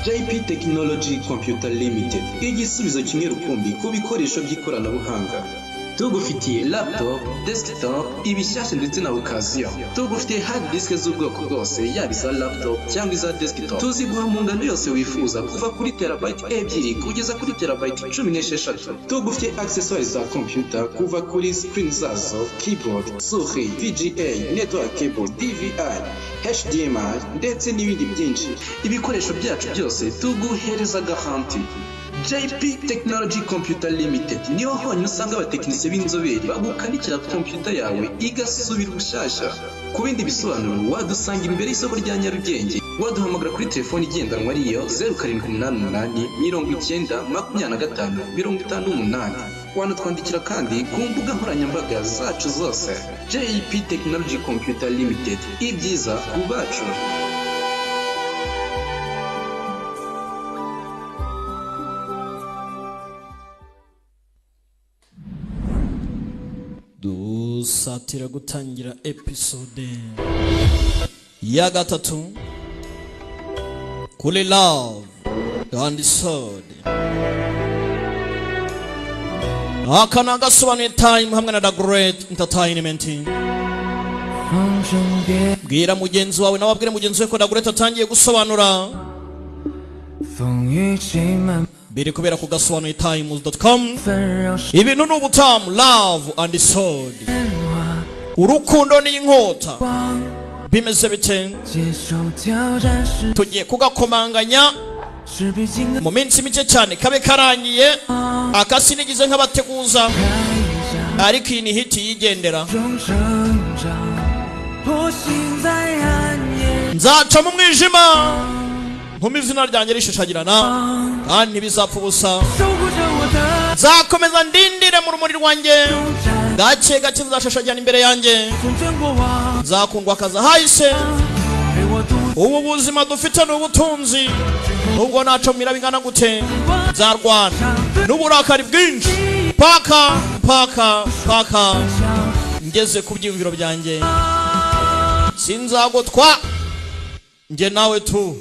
JP Technology Computer Limited, igisubizo kimwe rukumbi ku bikoresho by'ikoranabuhanga. Tugufitiye laptop, desktop, ibishyashya ndetse na occasion. Tugufitiye hard disk z'ubwoko bwose, yaba iza laptop cyangwa iza desktop. Tuziguha mu ngano yose wifuza, kuva kuri terabyte 2 kugeza kuri terabyte 16. Tugufitiye accessories za computer, kuva kuri screen zazo, keyboard, souris, VGA, network cable, DVI, HDMI ndetse n'ibindi byinshi. Ibikoresho byacu byose tuguhereza garanti. JP Technology Computer Limited niho honyine usanga abatekinisiye b'inzobere bagukanikira computer yawe igasubira ubushyashya. Ku bindi bisobanuro wadusanga imbere y'isoko rya Nyarugenge, waduhamagara kuri telefone igendanwa ariyo 0788 90 25 58. Wanatwandikira kandi ku mbuga nkoranyambaga zacu zose. JP Technology Computer Limited, ibyiza ku bacu. Dusatira gutangira episode ya gatatu kuri Love and Sword. Akana gasobanuye time hamwe na The Great Entertainment. Bwira mugenzi wawe nawe abwire mugenzi we ko The Great atangiye gusobanura. Biri kubera ku gasobanuye times.com. Ibintu n'ubutamu Love and Sword. Urukundo n'inkota bimeze bite? Tugiye kugakomanganya mu minsi mike cyane kabe karangiye, akasinigize nk'abateguza, ariko iyi ni hiti yigendera. Nzaca mu mwijima nkumi izina ryanjye rishashagirana kandi ntibizapfa ubusa. Nzakomeza ndindire mu rumuri rwanjye, gake gake nzashashagirana imbere yanjye. Nzakundwa akaza hahise, ubu buzima dufite n'ubutunzi, nubwo nacomira bingana gute nzarwana n'uburakari bwinshi paka ngeze ku byiyumviro byanjye. Sinzagotwa nge nawe tu.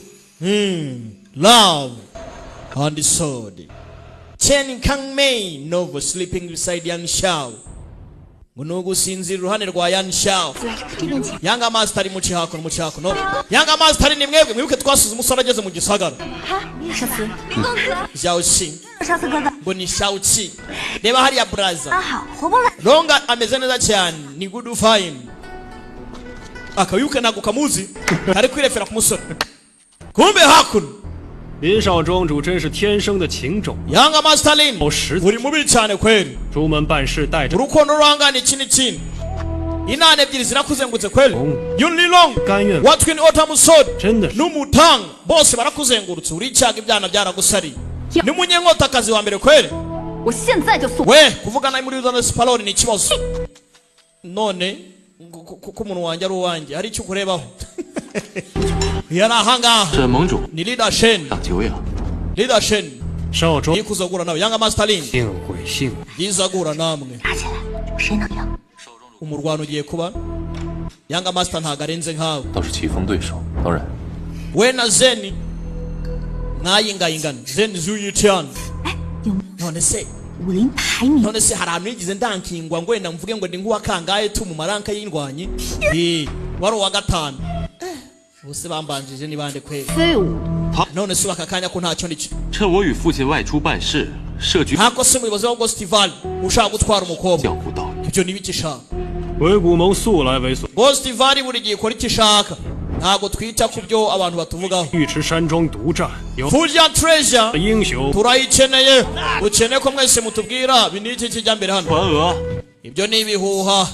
Love and Sword. Chen Kang Mei Novo sleeping beside Yan Xiao. Ngunugu sinzira iruhande rwa Yan Xiao. Yanga master mu cihako no. Yanga master ni mwebwe mwibuke twasuze umusore ageze mu gisagara. Xiao Xi. Ngo ni Xiao Qi. Reba hari ya brother. Ronga ameze neza cyane, ni good fine. Akayuke nago kamuzi ari kwirefera ku musore. Kumbe hakuna. 林少庄主真是天生的情种。 Yanga Master Lin uri mubi cyane kweli. 出门办事带着 Urukondo rwangana iki inane ebyiri zirakuzengutse kweli. Yun Lilong Watwin Autumn Sword n'umutang bose barakuzengurutse, uri cyaga ibyana byaragusari. Ni munyenkota kazi wa mbere kweli. We kuvugana muri Uzana Spalone ni kibazo. None ku muntu wanjye ari uwanjye hari icyo kurebaho. Yarahanga 这盟主 ni Leader Shen 打久仰 Leader Shen 少庄 ikuzagura nawe Yanga Master Lin 幸会幸会 yizagura namwe umurwano ugiye kuba. Yanga Master ntago arenze nkawe 倒是棋逢对手，当然 we na Zen mwayingayingana. Zen zuyitian none se hari ahantu yigize ndankingwa ngo wenda mvuge ngo ndi nk'uwa kangahe tu mu maranka y'indwanyi. Wari uwa gatanu. Bose bambanjije ni bande kweli. None se bakakanya ko ntacyo ndicyo. 趁我与父亲外出办事，设局 Ntako se umuyobozi wa Ghostival ushaka gutwara umukobwa. 江湖道理。 Ibyo nibikisha. 鬼谷盟素来为所， Ghostival buri gihe ikora icyo ishaka. Ntago twita ku byo abantu batuvugaho. 尉迟山庄独占，有 Fuja Treasure 英雄 turayikeneye. Ukeneye ko mwese mutubwira biniki kijya mbere hano. 传额 Ibyo ni ibihuha.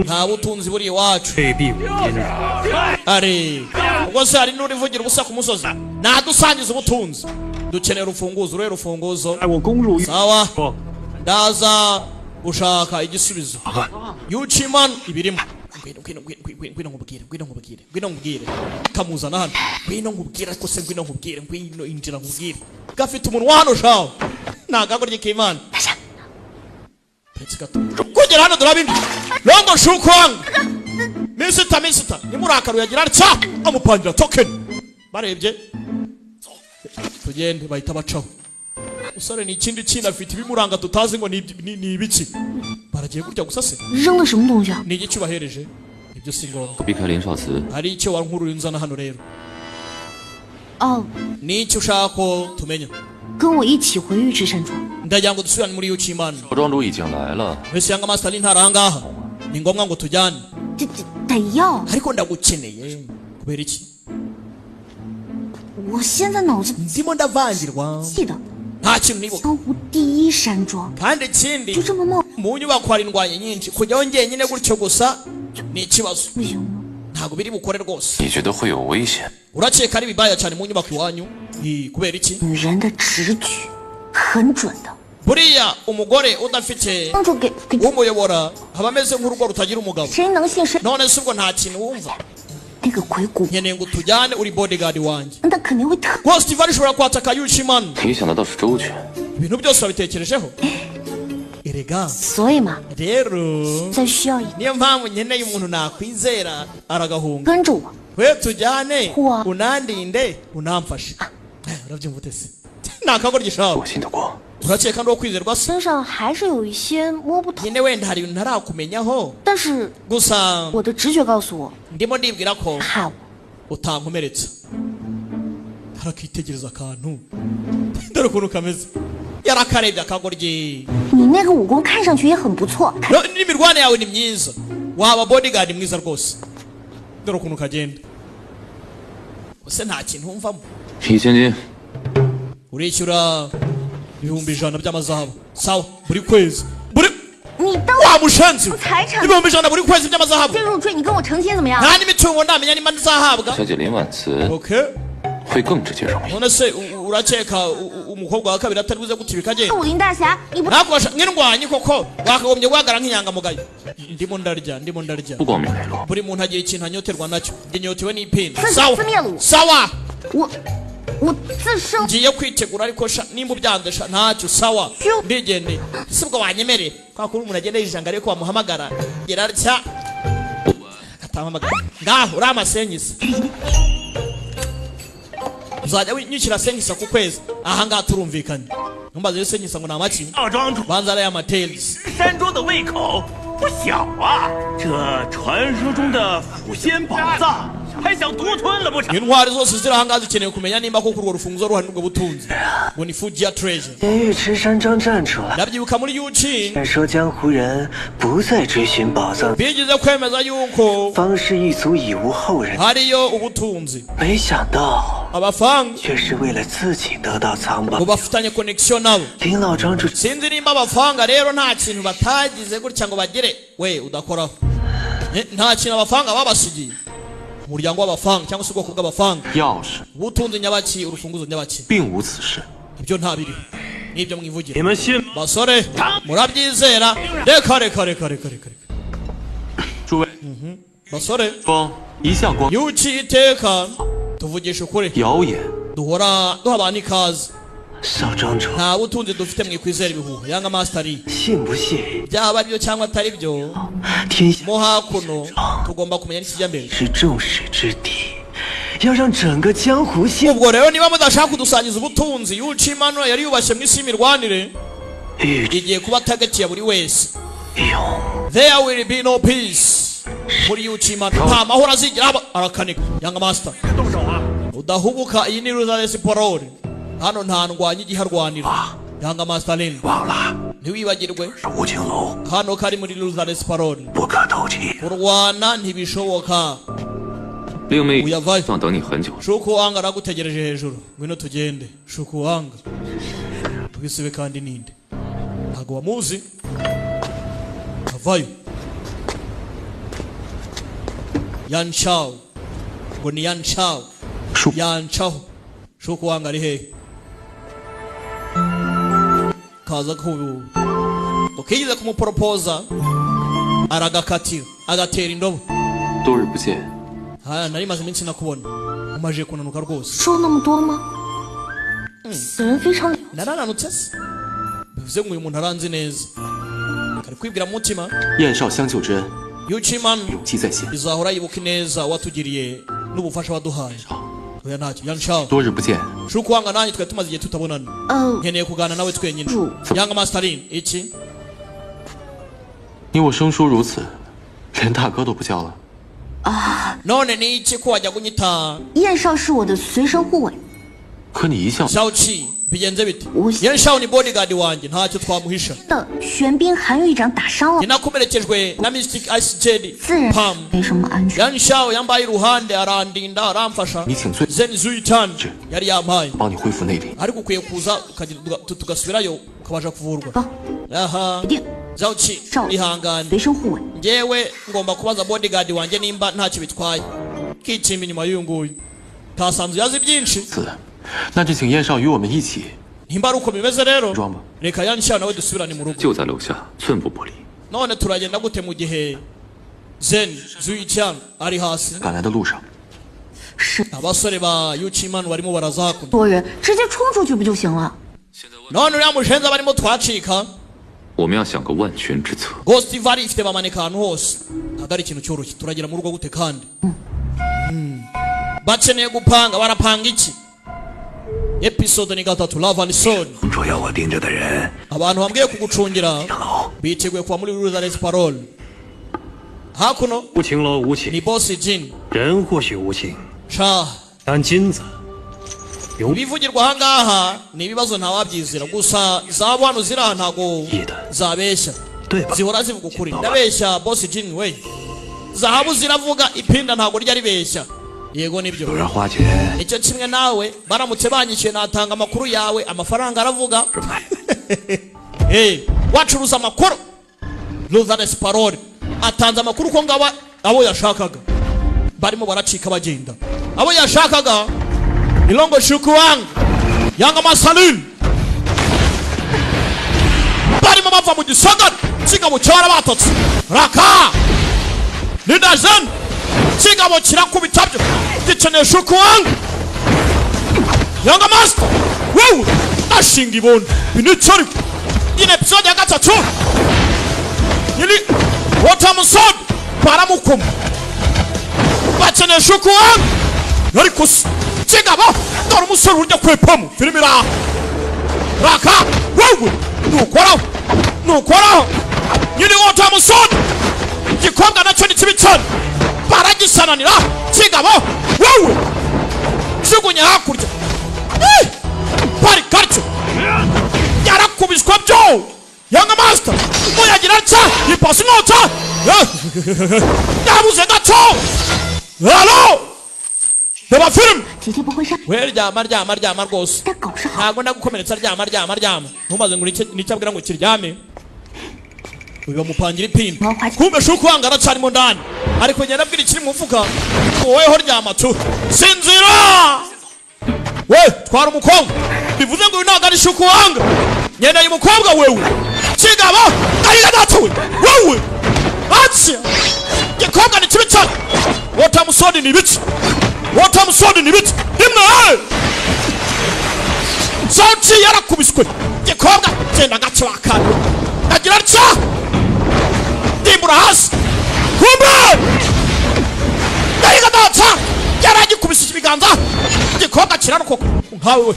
Nta butunzi buri iwacu. 退避五阴人。 Ari ubwo se hari n'urivugira ubusa ku musozi. Nadusangiza ubutunzi. Dukeneye urufunguzo, urero urufunguzo. 带我攻入 Sawa 说 ndaza ushaka igisubizo. Yuchiman ibirimo. Ngwino nkubwire. Kamuzana hano. Ngwino nkubwire ko se ngwino nkubwire. Ngwino injira nkubwire. Gafite umuntu hano shaho. Nagago ry'Imana. Kugera hano durabindi. Longo shukwang. Misita nimurakaru yagira atya amupangira token. Barebye tugende bahita bacaho usare ni ikindi kintu afite ibimuranga tutazi ngo ni ibiki baragiye gutya gusa se 扔的什么东西啊？ ni iki bahereje ibyo si ngombwa 避开林少慈， hari icyo wankuru nzana hano rero 哦， ni icyo ushaka ko tumenya 跟我一起回玉池山庄。 ndagira ngo dusubirane muri Yuchimana 少庄主已经来了， wese yanga master ntarangaha ni ngombwa ngo tujyane 这得要， ariko ndagukeneye kubera iki 我现在脑子 ndimo ndavangirwa 记得 nta kintu nibuka 江湖第一山庄， kandi ikindi 就这么冒， mu nyubako hari indwanyi nyinshi kujyaho njyenyine gutyo gusa ni ikibazo 不行吗？ ntabwo biri bukore rwose 你觉得会有危险？ urakeka ari bibaya cyane mu nyubako iwanyu kubera iki 女人的直觉很准的。 buriya umugore udafite 帮助给 umuyobora aba ameze nk'urugo rutagira umugabo 谁能信谁？ none se ubwo nta kintu wumva 那个鬼谷， nkeneye ngo tujyane uri bodyguard wanjye 他肯定会特。 rwose Steve ishobora kwataka Yuchimana 你想的倒是周全。 ibintu byose wabitekerejeho erega 所以嘛， rero 再需要一 niyo mpamvu nkeneye umuntu nakwizera aragahunga 跟着我， we tujyane Wa. unandinde unamfashe urabyumva ute se ni akagoryi shawe 我信得过。 urakeka ndi uwo kwizerwa se 身上还是有一些摸不透， nyine wenda hari ibintu ntarakumenyaho 但是 gusa 我的直觉告诉我， ndimo ndibwira ko 害我。 utankomeretsa harakitegereza akantu dore ukuntu kameze yarakarebye akagoryi 你那个武功看上去也很不错， n'imirwane yawe ni myiza waba bodyguard mwiza rwose dore ukuntu kagenda use nta kintu wumvamo 1000金， urishyura 1,100 by'amazahabu sawa buri kwezi buri 你当 wa mushenzi 财产 1,100 buri kwezi by'amazahabu 先入赘，你跟我成亲怎么样？ nta n'imitungo ndamenya nimba nzahabwa 小姐林婉慈 okay 会更直接容易。 none se urakeka umukobwa wa kabiri atari buze gutibika agenda 武林大侠，你不 nakubasha nk'indwanyi koko wakagombye guhagarara nk'inyangamugayo ndimo ndarya 不光明磊落， buri muntu agira ikintu anyoterwa nacyo njye nyotewe n'ipinda 自 sawa 自灭了我， sawa 我自生 ngiye kwitegura ariko nimba ubyanze ntacyo sawa Phew. ndigende si bwo wanyemereye kwa kuri umuntu agenda yijanga ariko wamuhamagara gerarya atamuhamagara ngaho uri amasenyisa uzajya winyukira senyisa ku kwezi aha ngaha turumvikanye ntumbaze senyisa ngo ni amaki 少庄主 banza ariya matelizi 山庄的胃口不小啊！这传说中的腐仙宝藏，还想独吞了不成？ intwari zose ziri aha ngaha zikeneye kumenya nimba koko urwo rufunguzo ruhari n'ubwo butunzi ngo ni Fujiya treasure 连玉池山庄站出来， ndabyibuka muri Yuchi 劝说江湖人不再追寻宝藏， bigeze kwemeza yuko 方氏一族已无后人。 hariyo ubutunzi 没想到， abafanga 却是为了自己得到藏宝 ngo。bafitanye connection nabo 林老庄主 sinzi nimba abafanga rero nta kintu batagize gutya ngo bagere we udakoraho nta kintu abafanga babasigiye umuryango w'abafanga cyangwa se ubwoko bw'abafanga 钥匙 ubutunzi nyabaki urufunguzo nyabaki 并无此事。 ibyo nta biriho nibyo mwivugira 你们信吗？ basore murabyizera reka 诸位， basore 光一向光 yuki iteka tuvugisha ukuri 谣言， duhora duha abantu ikaze 少庄主， nta butunzi dufite mwikwizera ibihuha yanga masteri 信不信？ byaba ari byo cyangwa atari byo 天下 mo hakuno tugomba kumenya n'ikijya mbere 是众矢之的，要让整个江湖信 ubwo rero niba mudashaka kudusangiza ubutunzi Yuchimana yari yubashye mu isi y'imirwanire 玉 igiye kuba target ya buri wese 永 there will be no peace muri Yuchimana nta mahoro azigira haba arakanika yanga master 动手啊！ udahubuka iyi ni Ruzales Parole hano nta ndwanyi igiharwanira yanga master Lin 忘了， ntiwibagirwe 是吴青楼 hano kari muri Ruzales Parole 不可偷窃。 kurwana ntibishoboka 令妹 uyavayo 想等你很久了。 Shukuwanga aragutegereje hejuru ngwino tugende Shukuwanga twisibe kandi ninde ntago wamuzi avayo Yanshao ngo ni Yanshao Yanshao Shukuwanga ari hehe kaza ku ukigize kumuporopoza aragakatira agatera indobo 多日不见， nari maze iminsi nakubona umaje kunanuka rwose 说那么多吗？此人非常了， narananutse se bivuze ngo uyu muntu aranzi neza kari kwibwira mu mutima 燕少相救之恩， Yuchimana 永记在心。 izahora yibuka neza watugiriye n'ubufasha waduhaye oya ntacyo Yang 多日不见， Shukwanga nanjye twari tumaze igihe tutabonana nkeneye kuganira nawe twenyine Yang Masterin iki 你我生疏如此，连大哥都不叫了。 none ni iki ko wajya kunyita 燕少是我的随身护卫， 可你一向 Xiaoqi bigenze bite Uy. Yan Shao ni bodyguard wanjye ntacyo twamuhisha 的玄彬韩狱长打伤了， ninakomerekejwe na Mystic Ice Jade 自然 Pam 没什么安全。 Yan Shao yambaye iruhande arandinda aramfasha 你请罪， Zen Zuitan yari yampaye 帮你恢复内力。 ariko ukwiye kuza tugasubirayo ukabasha kuvurwa 好， aha 一定 Xiaoqi 少 ihangane 随身护卫。 ngewe ngomba kubaza bodyguard wanjye nimba ntacyo bitwaye kicimba inyuma y'uyu nguyu kasanzwe yazi byinshi 子，那就请燕少与我们一起 nimba ari uko bimeze rero 装吧。 reka Yan Shao nawe dusubirane mu rugo 就在楼下，寸步不离。 none turagenda gute mu gihe Zen Zuichian ari hasi 赶来的路上， 是 abasore ba Yuchiman barimo baraza hakuno 多人直接冲出去不就行了？ none uriya mushenza barimo twacika 我们要想个万全之策。 Ghost Valley ifite bamanika ahantu hose ntabwo ari ikintu cyoroshye turagera mu rugo gute kandi bakeneye gupanga barapanga iki episode ni gatatu Love and Sword 主要我盯着的人， abantu bambwiye kugucungira biteguye kuva muri Ruthless Parole hakuno 无情喽，无 ni 情， Boss Jin 人或许无情， sha 但金子有 ibivugirwa ahangaha ni ibibazo ntawabyizera gusa zahabu hano ziri aha ntago 意的， zabeshya 对吧？ zihora zivuga ukuri ndabeshya Boss Jin we zahabu ziravuga ipinda ntago ryari beshya yego nibyo 有人花钱 icyo kimwe nawe baramutse banyishyuye natanga amakuru yawe amafaranga aravuga 是买卖， hey, wacuruza amakuru Ruthless Parole atanze amakuru ko ngaba abo yashakaga barimo baracika bagenda abo yashakaga Ilongo Shukwang Yang Masterin barimo bava mu gisagara kigabo cyara batotse raka Nidazen kigabo kirakubita byo gikeneye Shukwang Yang Master wewe ashinga ibondo binicari ine episode ya gatatu yili Otamusod baramukoma bakeneye Shukwang ariko kigabo dore umusore urya kwepamo filime iraha raka wewe nukoraho nyiri Otamusod igikobwa nacyo ni kibi cyane baragisananira kigabo wewe jugunya hakurya bari karyo yarakubiswa byo Yang Master muyagira atya ipasi nota yabuze gato halo reba film 姐姐不会上， we ryama rwose 但搞是好。 ntabwo ndagukomeretsa ryama ntumaze ngo nicyabwira ngo kiryame uyu bamupangira ipinda kumbe Shukwanga aracyarimo ndani ariko ngenda abwira ikiri mu mufuka woweho ryama tu sinzira we twara umukobwa bivuze ngo uyu ntabwo ari Shukwanga ngendanye umukobwa wewe kigabo ahiga data wewe atya igikobwa ni kibi cyane Otamusod ni ibiki Otamusod ni ibiki rimwe Xiaoqi yarakubiswe igikobwa genda gace wakana agira atya dimbura hasi kumbe ahiga data yaragikubise ibiganza igikobwa kiraruko nkawe we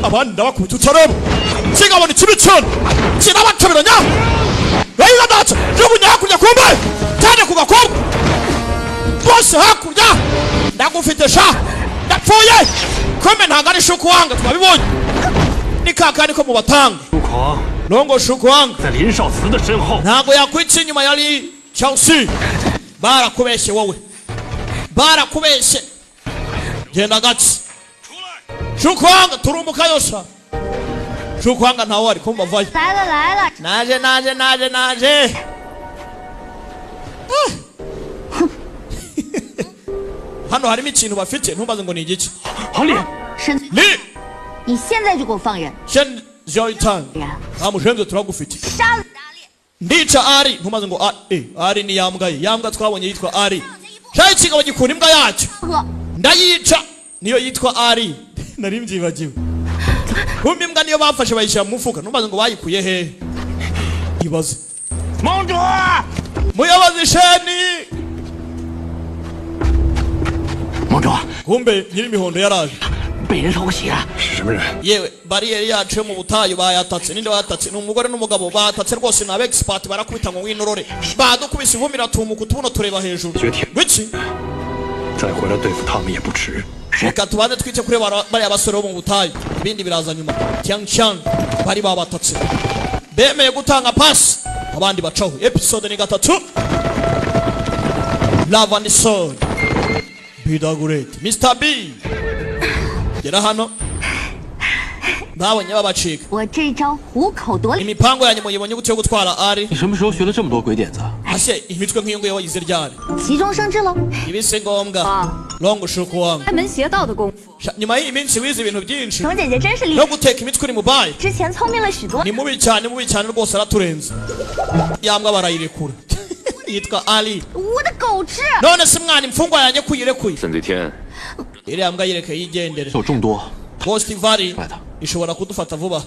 abandi ndabakubita utareba kigabo ni kibi cyane kirabacabiranya ahiga data jugunya hakurya kumbe cyane ku gakobwa bose hakurya ndagufite sha ndapfuye kumbe ntabwo ari Shukwanga twabibonye ni kakandi ko mu batanga 疏狂 Longo Shukwanga 在林少慈的身后， ntabwo yakwica inyuma yari Chelsea barakubeshye wowe barakubeshye genda gake Shukwanga turumbuka yosha Shukwanga ntawe ari kumva vayo 来了来了， naje hano harimo ikintu bafite ntumbaze ngo ni igiki 好脸， 神嘴， ni 你现在就给我放人， Shen Joytan 人 amushenze turagufite 杀了打脸。 ndica ari ntumaze ngo ari ni yambwa ye yambwa twabonye yitwa ari cyari kigabo gikura imbwa yacyo 呵， ndayica niyo yitwa ari nari mbyibagiwe kumbe imbwa niyo bafashe bayishyira mu mufuka ntumaze ngo bayikuye he ibaze 盟主， muyobozi Sheni 盟主， kumbe nyir'imihondo yaraje 被人偷袭了。是什么人？ yewe bariyeri yacu yo mu butayu bayatatse ninde wayatatse ni umugore n'umugabo batatse rwose ni abexpert barakubita ngo winorore badukubise ivumbi iratumuka utubuno tureba hejuru biki 再回来对付他们也不迟。 reka tubanze twice kuri bariya basore bo mu butayu ibindi biraza nyuma cyang bari babatatse bemeye gutanga pasi abandi bacaho episode ni 3 Love and Sword Bidagurete Mr. B gera hano nabonye babacika 我这招虎口夺利， imipango yanyu muyibonye gutyo gutwara ari 你什么时候学了这么多鬼点子？ ase imitwe nk'iyo ngiyo wayize ryari 急中生智了。 ibise ngombwa longo shuku wangu 开门邪道的功夫， nyuma y'iyi minsi wize ibintu byinshi 蓉姐姐真是厉 no 害， guteka imitwe uri mubaye 之前聪明了许多。 ni mubi cyane rwose araturenze yambwa barayirekura yitwa Ali 我的狗吃， none se mwana imfungwa yanjye kuyirekuye 沈醉天 iriya mbwa yireke yigendere 有众多， Ghost Valley 快的。 ishobora kudufata vuba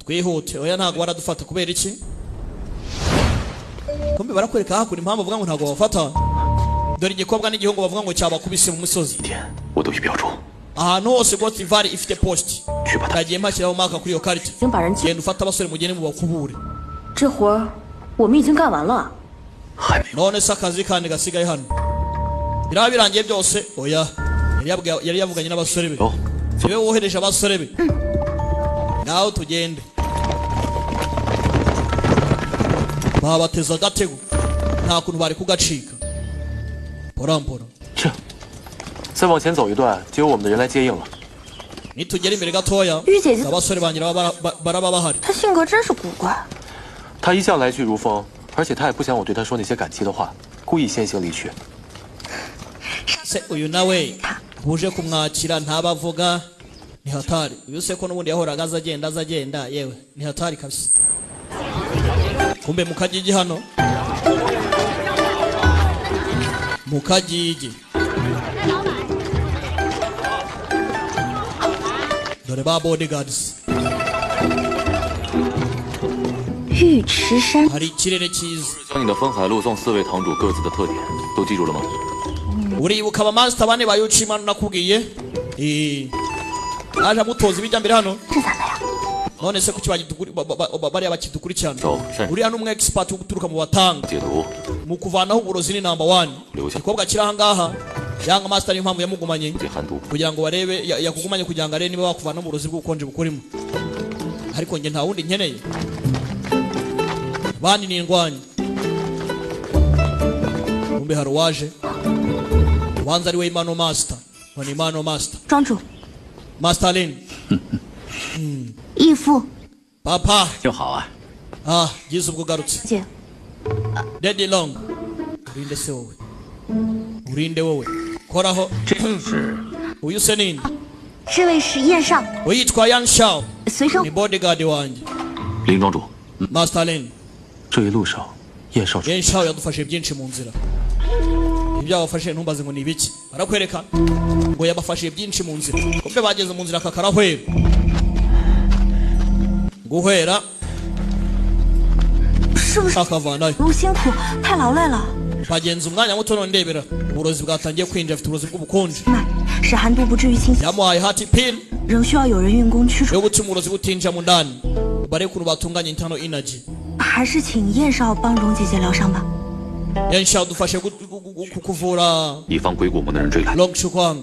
twihute oya ntabwo baradufata kubera iki kumbe barakwereka hakuna impamvu bavuga ngo ntabwo babafata dore igikobwa n'igihungu bavuga ngo cyabakubise mu misozi 天我都已标注， ahantu hose Ghost Valley ifite post 去把他 nagiye mpashyiraho maka kuri iyo karita 已经把人救， genda ufate abasore mugende mubakubure 这活儿我们已经干完了。 还没有。 none se akazi kandi gasigaye hano biraba birangiye byose oya yari yavuganye n'abasore be 有， sibe wohereje abasore be naho tugende babateza agatego nta kuntu bari kugacika porampora 这，再往前走一段，就有我们的人来接应了。 nitugera imbere gatoya Yu姐姐 abasore banyura baraba bahari 她性格真是古怪， 他一向来去如风，而且他也不想我对他说那些感激的话，故意先行离去。 se uyu nawe uje kumwakira ntabavuga ni hatari uyu se ko n'ubundi yahoraga aza agenda yewe ni hatari kabisa kumbe mukagigi hano mukagigi dore ba bodyguards 玉池山 hari ikirere cyiza 将你的风海路送4位堂主各自的特点都记住了吗？ uribuka abamaster bane ba Yuchimano nakubwiye naje amutoza ibijya mbere hano 这咋了呀？ none se kuki bariya bakidukurikirana So, sure. uriya n'umwe expert wo guturuka mu batanga 解毒 mu kuvanaho uburozi ni number 1 留下 ikobwa kiri ahangaha yanga master niyo mpamvu yamugumanye 解寒毒， kugira ngo barebe yakugumanye kugira ngo arebe niba bakuvana uburozi bw'ubukonje bukurimo ariko njye nta wundi nkeneye bandi ni indwanyi kumbe hari uwaje ubanza ari we Imano Master ngo ni Imano Master 庄主， Master Lin 义父 papa 就好啊。 gize ubwo ugarutse 姐， Daddy Long urinde se wowe urinde wowe koraho 是 uyu se nini 这位是燕少， uyitwa Yan Shao 随身 ni bodyguard wanjye 林庄主， Master Lin 这一路上燕少主 Yan Shao yadufashije byinshi mu nzira ibyo abafashije ntumbaze ngo ni ibiki barakwereka ngo yabafashije byinshi mu nzira kumbe bageze mu nzira kakarahwera guhera 是不是 akavanayo 路辛苦，太劳累了？ bagenza umwanya muto none ndebera uburozi bwatangiye kwinjira afite uburozi bw'ubukonje 妈，使寒毒不至于侵袭， yamuhaye hati pin 仍需要有人运功驱除， yo gutuma uburozi butinjira mu ndani barebe ukuntu batunganya internal energy 还是请燕少帮蓉姐姐疗伤吧。 Yan Shao dufashe kuvura 以防鬼谷门的人追来。 Long Shukwang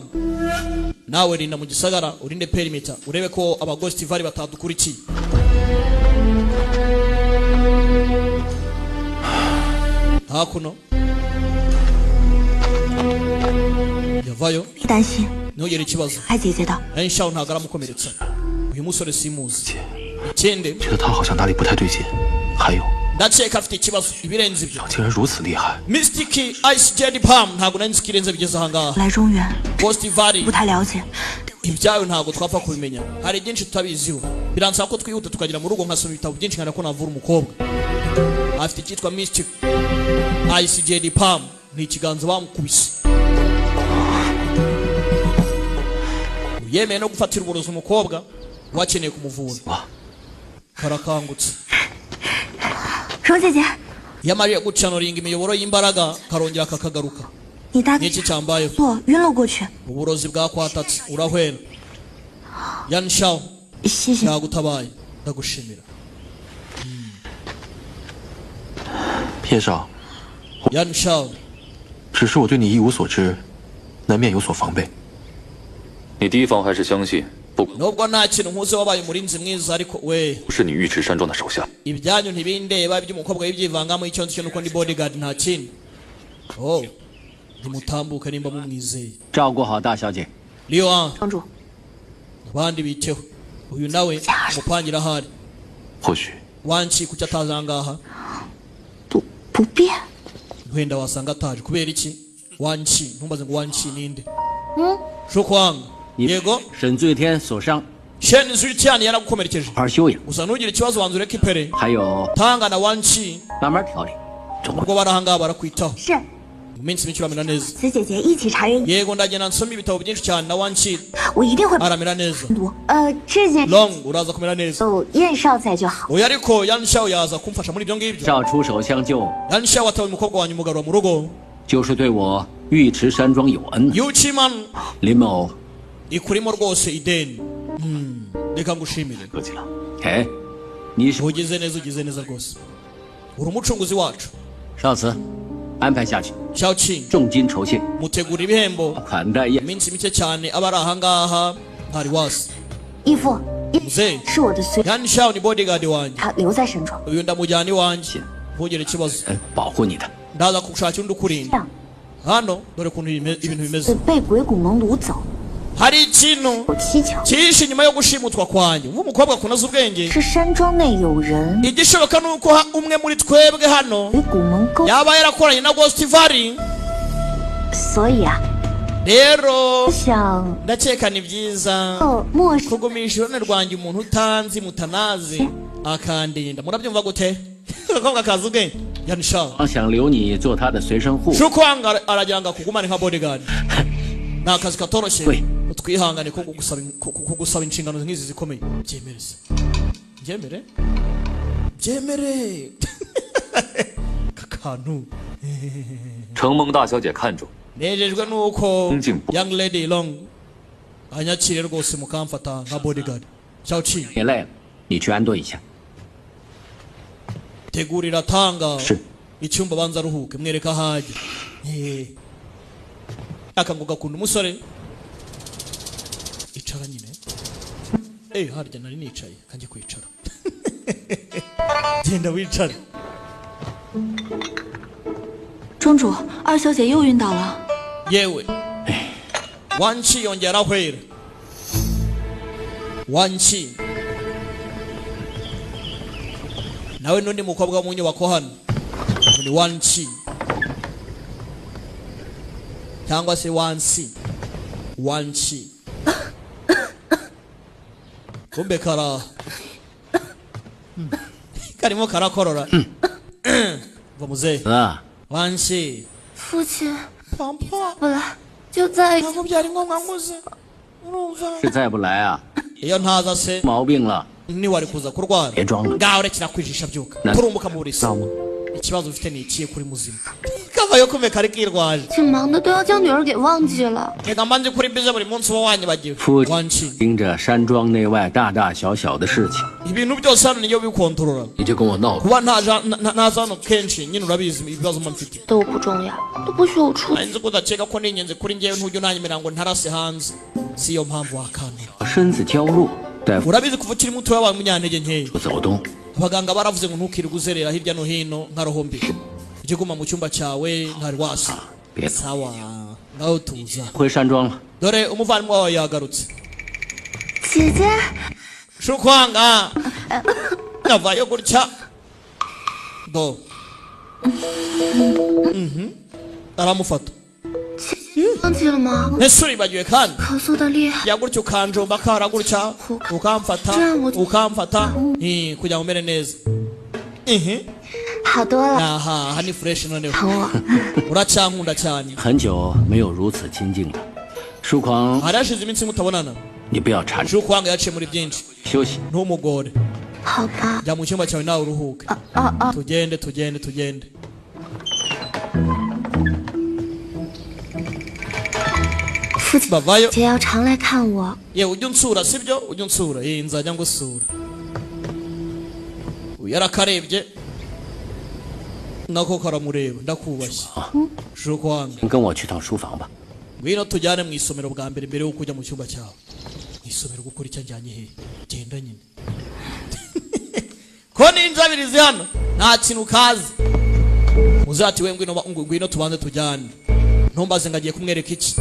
nawe rinda mu gisagara urinde perimeter urebe ko aba Ghost Valley batadukurikiye hakuno yavayo 别担心， ntugire ikibazo 爱姐姐的。 Yan Shao ntabwo aramukomeretsa uyu musore simuzi ikindi 觉得他好像哪里不太对劲。还有， ndakeka afite ikibazo ibirenze ibyo 竟然如此厉害， Mystic Ice Jedi Palm ntabwo nari nzi ko irenze bigeze ahangaha 来中原 Ghost Valley 不太了解， ibyayo ntabwo twapfa kubimenya hari byinshi tutabiziho biransaba ko twihuta tukagera mu rugo nkasoma ibitabo byinshi nkana ko navura umukobwa afite icyitwa Mystic Ice Jedi Palm ni ikiganza bamukubise yemeye no gufatira uburozi umukobwa wakeneye kumuvura 哇， karakangutse 蓉姐姐， yamariye gucanoringa imiyoboro y'imbaraga karongera kakagaruka 你大概 n'iki cyambayeho 错晕了过去。 uburozi bwakwatatse urahwera Yan Shao 谢谢。 yagutabaye ndagushimira 叶少， Yan Shao 只是我对你一无所知，难免有所防备。你提防还是相信，不 nubwo nta kintu nkuze wabaye umurinzi mwiza ariko we 是你尉迟山庄的手下。 ibyanyu ntibindeba iby'umukobwa w'ibyivangamo icyo nzi cyo nuko ndi bodyguard nta kindi oh nimutambuke nimba mumwizeye 照顾好大小姐。 Lion 庄主， abandi biteho uyu nawe umupangira ahari 或许 wanki kuki ataza ngaha 不变。 wenda wasanga ataje kubera iki wanki ntumbaze ngo wanki ninde Shukwang yego 沈醉天所伤， Shen Zuitian yaragukomerekeje 好好休养。 gusa ntugire ikibazo wanze ureke ipere 还有， tanga na wanki 慢慢调理。 ubwo barahangaha barakwitaho 是， mu minsi mike uramera neza 慈姐姐一起查阅。 yego ndagenda nsoma ibitabo byinshi cyane na wanki 我一定会 aramera neza 读。这件 long uraza kumera neza 有燕少在就好。 oya ariko Yan Shao yaza kumfasha muri ibyo ngibyo 少出手相救， Yan Shao watawe umukobwa wanyu umugarura mu rugo 就是对我尉迟山庄有恩。 Yuchiman 林某， ikurimo rwose ideni reka ngushimire 客气了。 哎，你是 ugize neza rwose uri umucunguzi wacu 少慈，安排下去， Xiao Qing 重金酬谢， mutegura ibihembo 款待宴。 iminsi mike cyane aba ari ahangaha ntari wasi 义父， muzehe 是我的随， Yan Shao ni bodyguard wanjye 他留在沈庄。 uyu ndamujyana iwanjye ntugire ikibazo 保护你的。 ndaza kugushakira undi ukurinda hano dore ukuntu ibintu bimeze 被鬼谷蒙掳走， hari ikintu 有蹊跷， cyihishe inyuma yo gushimutwa kwanjye umukobwa kunoza ubwenge 是山庄内有人 igishoboka ni uko umwe muri twebwe hano 鬼谷蒙勾， yaba yarakoranye na Ghost Valley 所以啊， rero 想 ndakeka ni byiza 漠视 kugumisha iruhande rwanjye umuntu utanzi mutanazi akandinda murabyumva gute akakobwa kazi ubwenge Yan Shao 想留你做他的随身护， Shukwang aragira ngo akugumane nka bodyguard ni akazi katoroshye We. utwihangane ko kugusaba inshingano nk'izi zikomeye byemere byemere kakantu 承蒙大小姐看中， nejejwe nuko Njimbo. young lady long anyakire rwose mukamfata nka bodyguard Xiao Qing 你累了，你去安顿一下。 tegurira tanga是 icyumba banza aruhuke mwereka ahajya akango gakunda umusore icara nyine harya nari nicaye kanjye kwicara genda wicare 庄主，二小姐又晕倒了。 yewe wanchi yongera ahwera wanchi nawe n'undi mukobwa wo mu nyubako hano ni wanchi cyangwa se wanchi kumbe karimo karakorora va muzehe 啊， wanchi 父亲， pampa 不来就在一起。 ntabwo byari ngombwa nguze urumva 是再不来啊， iyo ntaza se 毛病了， ntiwari kuza kurwara 别装了。 ngaho rekera kwijisha byuka Na- turumbuka mu burisi ikibazo ufite ni ikiye kuri muzima kavayo kume kari kirwaje 挺忙的，都要将女儿给忘记了。 reka mbanze kuri bize buri munsi uba wanyibagiwe 父亲 wanchi 盯着山庄内外大大小小的事情， ibintu byose hano niyo bikontorora 你就跟我闹。 kuba ntaza hano kenshi nyine urabizi ibibazo mba mfite 都不重要，都不许我出。 nzi ko udakeka ko ningenzi kuri njyewe ntujya unanyemera ngo ntarase hanze si yo mpamvu wakanira 身子娇弱，大夫 urabizi kuva ukiri mutoya wabaye umunyantege nkeya 不走动， abaganga baravuze ngo ntukirirwe uzerera hirya no hino nka roho mbi ujye guma mu cyumba cyawe ntari wasi 别走。 sawa ngaho tuza 回山庄了， dore umuvandimwe wawe yagarutse 姐姐， shukwanga yavayo gutya do aramufata 忘记了吗？ ese uribagiwe kandi 咳嗽的厉害， ya gutya ukanjomba kara gutya ukamfata ukamfata kugira ngo umere neza 好多了。 aha hani fresh noneho 疼我， uracyankunda cyane 很久没有如此亲近了。疏狂， hari hashize iminsi mutabonana 你不要缠着， shukwanga yaciye muri byinshi 休息。 ntumugore 好吧。 jya mu cyumba cyawe nawe uruhuke tugende 姐 bavayo 姐要常来看我。 yewe ujya unsura sibyo ujya unsura nzajya ngusura uyu yarakarebye nako karamureba ndakubashye Shukwanga 你跟我去趟书房吧。 ngwino tujyane mu isomero bwa mbere mbere yo kujya mu cyumba cyawe mu isomero gukora icyo njyanye he genda nyine ko ninjabirizi hano nta kintu kazi muzati we ngwino tubanze tujyane ntumbaze ngo agiye kumwereka iki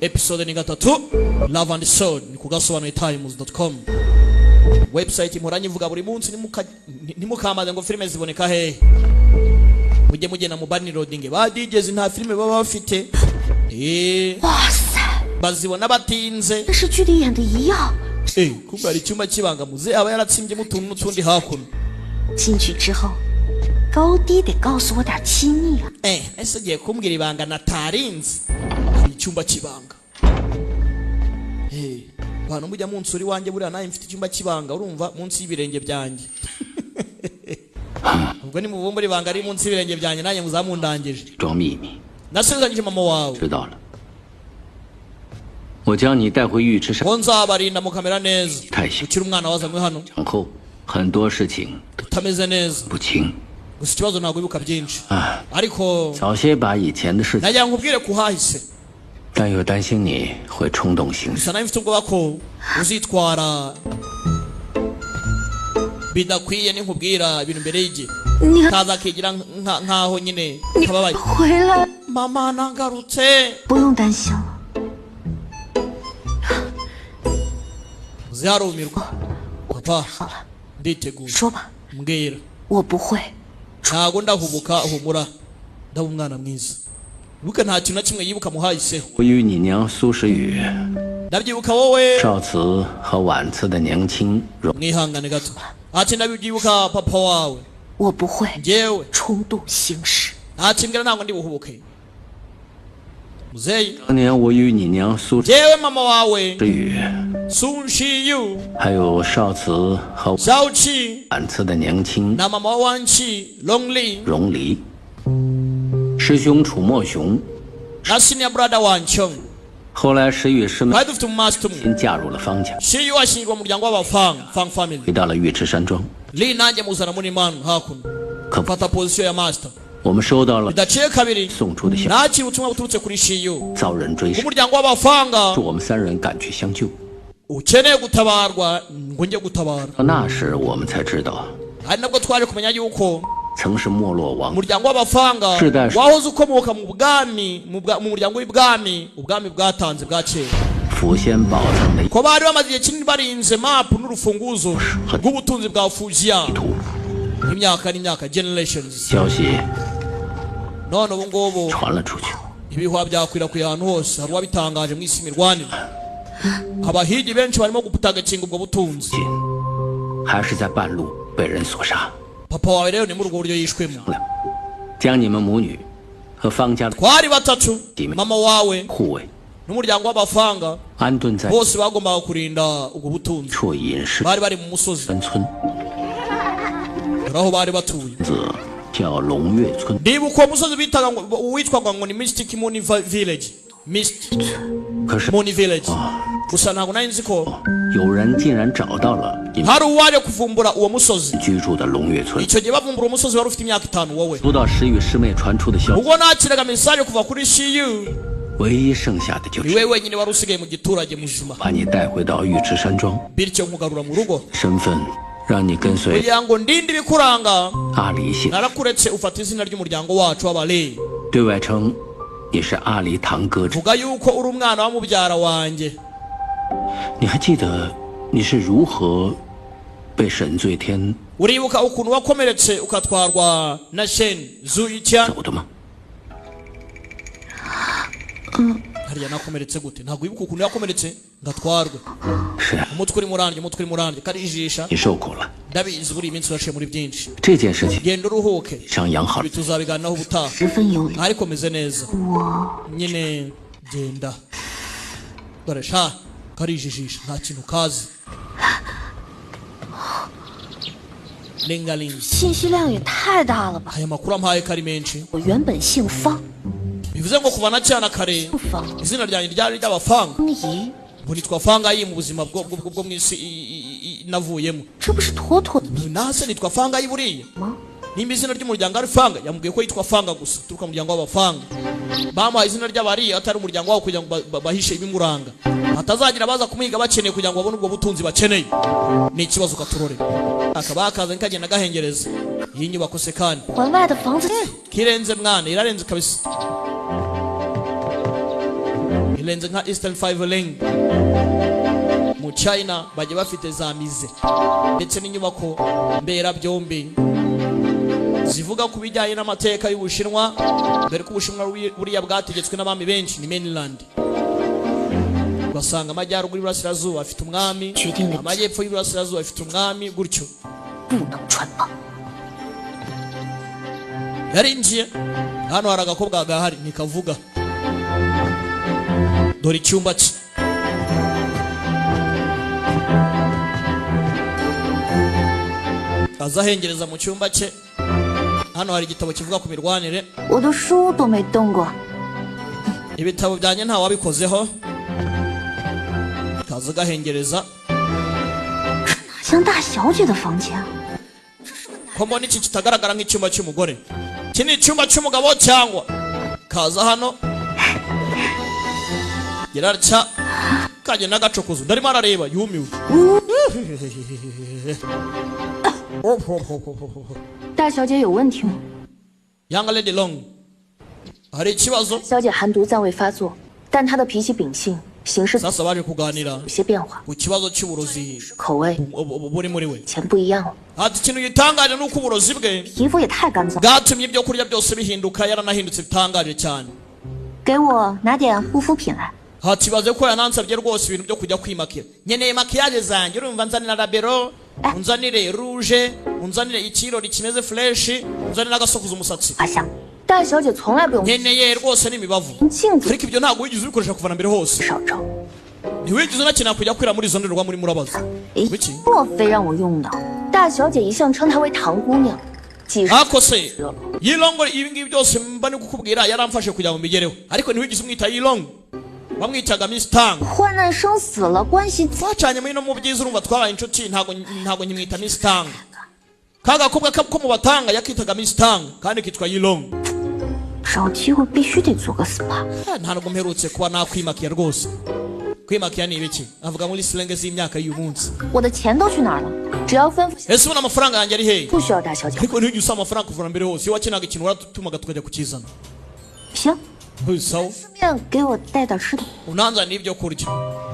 episode ni 3 Love and Soul ni kugasobanuye times.com website imporanye ivuga buri munsi nimukamaze ngo filime ziboneka hehe mujye mugena mu bani loading ba DJs nta filime baba bafite 哇塞， bazibona batinze 这是剧里演的一样。 kumbe hari icyuma kibanga muze aba yaratsimbyemo utuntu n'utundi hakuno 进去之后，高低得告诉我点机密啊。 ese ugiye kumbwira ibanga natarinze hari icyumba kibanga abantu mujya munsi uri wanjye buriya nawe mfite icyumba kibanga urumva munsi y'ibirenge byanjye ubwo ni mubumbura ibanga ari munsi y'ibirenge byanjye nanjye muzamundangije 装秘密。 nasezeranyije mama wawe 知道了。我将你带回尉迟山 ngo nzabarinda mukamera neza 太行。 ukiri umwana wazanywe hano 然后很多事情都 utameze neza 不清 gusa ikibazo ntabwo wibuka byinshi 啊， ariko 早些把以前的事情， nagira ngo nkubwire ku hahise 但又担心你会冲动行事。 gusa nawe mfite ubwoba ko uzitwara bidakwiye ninkubwira ibintu mbere y'igihe 你 kaza akigira nkaho nyine kababaye 回来， mama nagarutse 不用担心了。 uziharumirwa papa 好了， nditeguye 说吧， mbwira 我不会。 ntago ndahubuka humura ndaba umwana mwiza wibuke nta kintu na kimwe yibuka muhahiseho 我与你娘苏时雨、 ndabyibuka wowe 少慈和婉慈的娘亲容， mwihangane gato ati ndabyibuka papa wawe 我不会 njyewe 冲动行事。 ntakimbwira ntabwo ndi buhubuke muzeyi 当年我与你娘苏时 njyewe mama wawe 雨， sunshiyu 还有少慈和 sauchi 婉慈的娘亲 na mama wanchi lonely 荣离，师兄楚墨雄， na senior brother wancho 后来时雨师妹 twari dufite umumaster umwe 先嫁入了方家， shiyu ashyingirwa mu muryango w'abafang family 回到了尉迟山庄。 li nanjye muzana muri man hakuno 可 mfata position ya master 我们收到了 bidaciye kabiri 送出的消息， nakira ubutumwa buturutse kuri shiyu 遭人追杀， umuryango w'abafanga 助我们3人赶去相救。 ukeneye gutabarwa ngo njye gutabara 到那时我们才知道， ari nabwo twaje kumenya yuko 曾是没落王， umuryango w'abafanga Shida- wahoze ukomoka mu bwami mu muryango w'ibwami ubwami bwatanze bwa kera 福仙宝藏的 ko bari bamaze igihe kinini barinze mapu n'urufunguzo rw'ubutunzi bwa fujiya 图 imyaka n'imyaka generations 消息 none ubu ngubu 传了出去， ibihwa byakwirakwiye ahantu hose hari uwabitangaje mu isi mirwanire abahigi benshi barimo gutagakinga ubwo butunzi 还是在半路被人所杀， papa wawe rero ni muri ubwo buryo yishwemo 将你们母女和方家的 twari batatu mama wawe 护卫 n'umuryango w'abafanga 安顿在 bose bagombaga kurinda ubwo butunzi 处隐士 bari bari mu musozi 分村， dore aho bari batuye 字叫龙岳村， ndibuka uwo musozi bitaga ngo witwaga ngo ni mystic moon village mystic 可是 moon village gusa ntabwo nari nzi ko 有人竟然找到了你们 hari uwaje kuvumbura uwo musozi 居住的龙岳村。 icyo gihe bavumbura uwo musozi wari ufite imyaka 5 wowe 收到时雨师妹传出的消息， ubwo nakiraga mesaje kuva kuri shiyu 唯一剩下的就 ni 是 we wenyine wari usigaye mu giturage muzima 把你带回到尉迟山庄， bityo nkugarura mu rugo 身份让你跟随 kugira ngo ndinde ibikuranga 阿里姓， narakuretse ufata izina ry'umuryango wacu w'abaleyi 对外称你是阿里堂哥之。 vuga yuko uri umwana wa mubyara wanjye 你还记得你是如何被沈醉天 uribuka ukuntu wakomeretse ukatwarwa na shen zuyicyana 走的吗？ hariya nakomeretse gute ntabwo wibuka ukuntu yakomeretse ngatwarwe 是啊， umutwe uri murandye umutwe uri murandye karijisha 你受苦了。 ndabizi buri iminsi waciye muri byinshi 这件事情 genda uruhuke 上养好了 ibi，tuzabiganiraho ubutaha 十分有理。 ariko meze neza 我 nyine genda dore sha karijijisha nta kintu kazi lingalingi 信息量也太大了吧！ aya makuru ampaye kari menshi 我原本姓方， bivuze bivuze ngo kuva na cyana kare izina ryanjye ryari ry'abafanga ngo nitwa fanga yi mu buzima bwo mu isi navuyemo nase nitwa fanga yi buriya nimba izina ry'umuryango ari fanga yamubwiye ko yitwa fanga gusa turuka mu muryango w'abafanga bamuhaye izina ry'abari atari umuryango wabo kugira ngo bahishe ibimuranga atazagira baza kumuhiga bakeneye kugira ngo babone ubwo butunzi bakeneye ni ikibazo katurore akaba akazanye kagenda gahengereza iyi nyubako se kandi kirenze mwana irarenze kabisa irenze nka Eastern Five Ring mu China bajye bafite za mize ndetse n'inyubako mbera byombi zivuga ku bijyanye n'amateka y'Ubushinwa dore ko Ubushinwa buriya bwategetswe n'abami benshi ni mainland basanga amajyaruguru y'Iburasirazuba afite umwami amajyepfo y'Iburasirazuba afite umwami gutyo yarinjiye hano hari agakobwa gahari nikavuga dore icyumba cye azahengereza mu cyumba cye hano hari igitabo kivuga ku mirwanire ibitabo byanjye nta wabikozeho kaza gahengereza ko mbona iki kitagaragara nk'icyumba cy'umugore iki ni icyumba cy'umugabo cyangwa kaza hano gerarca kajye n'agacokozo ndarimo arareba yumiwe Young Lady Long hari ikibazo 小姐寒毒暂未发作，但她的脾气秉性、行事 sasa baje kuganira 有些变化， ku kibazo cy'uburozi 口味 buri muri we 前不一样了， ati ikintu gitangaje nuko uburozi bwe 皮肤也太干燥。 bwatumye ibyo kurya byose bihinduka yaranahindutse bitangaje cyane 给我拿点护肤品来。 hatibaze ko yanansabye rwose ibintu byo kujya kwimakira nyeneye makiyaje zanjye urumva nzanira labero unzanire rouge unzanire ikirori kimeze fresh unzanire agasokuza umusatsi 阿香，大小姐从来不用 nyeneye rwose n'imibavu 镜子 ariko ibyo ntabwo wigeze ubikoresha kuva na mbere hose 少招。 ntiwigeze unakina kujya kwira muri izo ndorwa muri murabaza 咦 Wiki？ 莫非让我用的？大小姐一向称她为唐姑娘，几十 ako se yilongo ibi ngibi byose mba ni kukubwira yaramfashe kugira ngo mbigereho ariko ntiwigeze umwita yilongo bamwitaga Miss Tang 患难生死了，关系 twacanye muri no mu byiza urumva twabaye inshuti ntago nkimwita Miss Tang kagakobwa ko mu batanga yakitaga Miss Tang kandi kitwa Yilong 找机会必须得做个 SPA。 ntabwo mperutse kuba nakwimakiya rwose kwimakiya ni ibiki avuga muri silenge z'imyaka y'uyu munsi 我的钱都去哪儿了？只要吩咐， ese ubona amafaranga yanjye ari hehe 不需要大小姐。 ariko ntujye usaba amafaranga kuva na mbere hose iyo wakinaga ikintu waratumaga tukajya kukizana 行， sawa 顺便给我带点吃的。 unanza n'ibyo kurya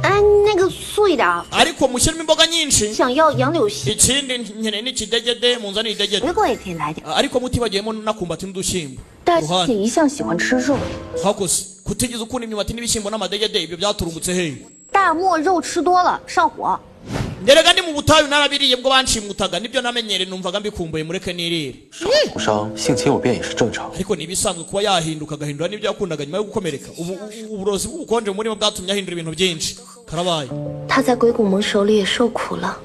哎，那个素一点啊， ariko mushyiremo imboga nyinshi 想要杨柳叶， ikindi nkeneye n'ikidegede munzanire idegede 水果也可以来点。 ariko mutibagiyemo nakumbati n'udushyimbo 大小姐一向喜欢吃肉， hakoze kutigeze ukunda imyumbati n'ibishyimbo n'amadegede ibyo byaturumbutse hehe 大漠肉吃多了上火。 nderega ndi mu butayu narabiriye bwo banshimutaga nibyo namenyere numvaga mbikumbuye mureke nirire 受伤性情有变也是正常。 ariko nibisanzwe kuba yahinduka agahindura n'ibyo yakundaga nyuma yo gukomereka uburozi bw'ubukonje muri bwatumye ahindura ibintu byinshi karabaye 她在鬼谷盟手里也受苦了，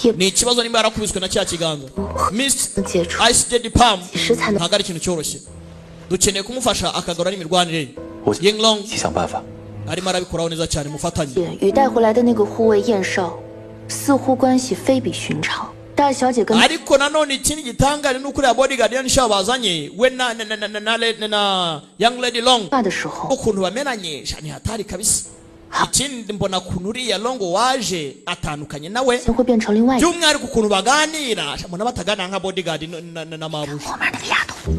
也 ni ikibazo nimba yarakubiswe na cya kiganza Miss 解除 Ice Dead Palm 食材的 ntabwo ari ikintu cyoroshye dukeneye kumufasha akagarura n'imirwanire 我 Yinglong 一起想办法。 arimo arabikoraho neza cyane mufatanye 与带回来的那个护卫燕少，似乎关系非比寻常。大小姐跟 ariko nanone ikindi gitangaje nuko uriya bodyguard yanisha bazanye we na Young Lady Long 爸的时候， ukuntu bamenanye ni hatari kabisa ikindi mbona kuntu uriya Longo waje atandukanye nawe 会变成另外一个 by'umwihariko ukuntu baganira mbona bataganira nka bodyguard na mabuja 后面那个丫头，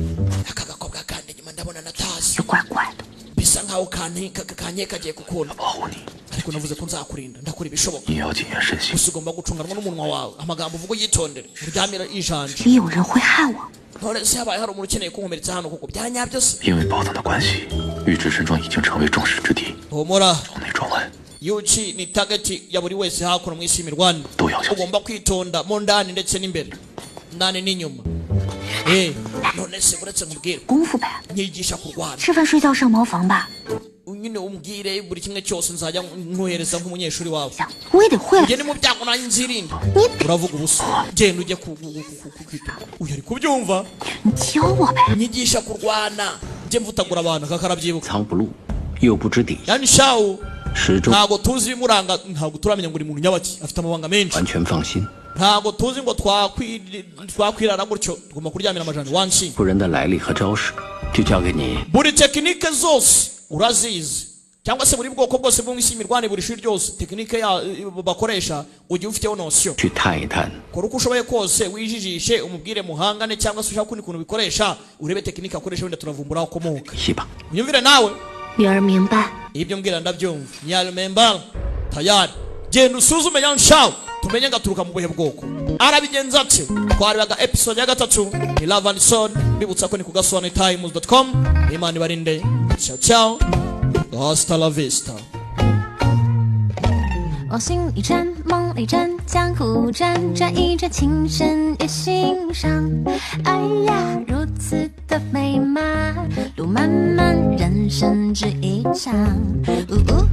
aka gakobwa kandi nyuma ndabona natazi 就怪怪的。 bisa nkaho kanye kagiye kukunda 保护你， ariko navuze ko nzakurinda ndakora ibishoboka 你也要谨言慎行。 gusa ugomba gucunganwa n'umunwa wawe amagambo uvuga uyitondere uryamira ijanja 里有人会害我， none se habaye hari umuntu ukeneye kunkomeretsa hano kuko byanyabyo se 因为宝藏的关系，玉质山庄已经成为众矢之的， humura 从内转外 yuki ni target ya buri wese hakuno mu isi y'imirwanire 都要小心。 ugomba kwitonda mu ndani ndetse n'imbere ndani n'inyuma none se uretse nkubwire 功夫呗， nyigisha kurwana 吃饭睡觉上茅房吧。 nyine umbwire buri kimwe cyose nzajya nkohereza nk'umunyeshuri wawe 想我也得会了。 ugende mu byago nanjye nzirinde 你 uravuga ubusa genda ujye kwita uyu ari kubyumva 你教我呗。 nyigisha kurwana njye mvutagura abantu kakarabyibuka 藏不露，又不知底细， yani shawu 始终 ntago tuzi ibimuranga ntago turamenya ngo uri muntu nyabaki afite amabanga menshi 完全放心。 ntago tuzi ngo twakwirara gutyo tugomba kuryamira amajana wansi 夫人的来历和招式，就交给你。 buri tekinike zose urazizi cyangwa se buri bwoko bwose bw'isi imirwane buri shuri ryose tekinike bakoresha ugiye ufiteho nosiyo 去探一探， kora uko ushoboye kose wijijishe umubwire muhangane cyangwa se ushaka kundi kuntu bikoresha urebe tekinike akoresha wenda turavumbura aho akomoka 去吧。 unyumvire nawe 女儿明白。 ibyo mbwira ndabyumva nyarememba tayari genda usuzume yanshawe tumenye ngaturuka mu buhe bwoko arabigenza ati twarebaga episode ya 3 ni Love and Sword bibutsa ko ni ku gasobanetimes.com imana ibarinde ciao ciao hasta la vista 往心一战，梦一战，江湖战，战一战，情深也欣赏。哎呀，如此的美满，路漫漫，人生只一场。呜呜。